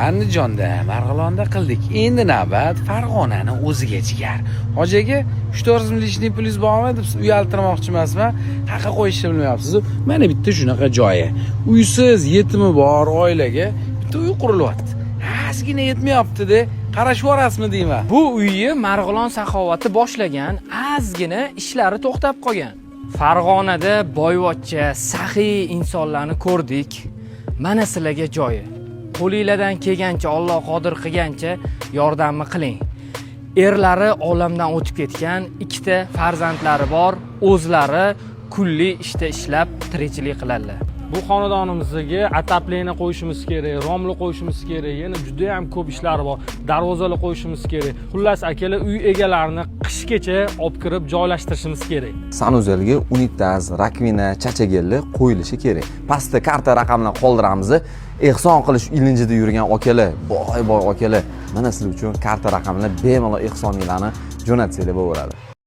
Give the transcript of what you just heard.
Andijonda, Marg'ilonda qildik. Endi navbat Farg'onani o'ziga jigar. Hoji aka, 3-4 lishniy pulingiz bormi deb uyaltirmoqchi emasman. Haqa qo'yishni bilmayapsiz. Mana bitta shunaqa joyi. Uysiz, yetimi bor oilaga bitta uy qurilyapti. Ozgina yetmayapti-da. Qarashib borasizmi deyman. Bu uyni Marg'ilon saxovati boshlagan, ozgina ishlari to'xtab qolgan. Farg'onada boyvachcha, saxiy insonlarni ko'rdik. Mana sizlarga joyi. Qo'lingizdan kelgancha, Alloh qodir qilgancha yordamni qiling. Erlari olamdan o'tib ketgan, 2 ta farzandlari bor, o'zlari kunli ishda ishlab tirikchilik qiladilar. Bu xonadonimizga atapleni qo'yishimiz kerak, romli qo'yishimiz kerak, yana juda ham ko'p ishlar bor. Darvozalar qo'yishimiz kerak. Xullas, akalar uy egalarini qishgacha olib kirib joylashtirishimiz kerak. Sanuzelga unitaz, rakvina, chachagelli qo'yilishi kerak. Pastda karta raqamlar qoldiramiz. Ehson qilish ilinjida yurgan okalar, boy okalar, mana sizlar uchun karta raqamlar bemalol ehsoninglarni jo'natsanglar bo'laveradi.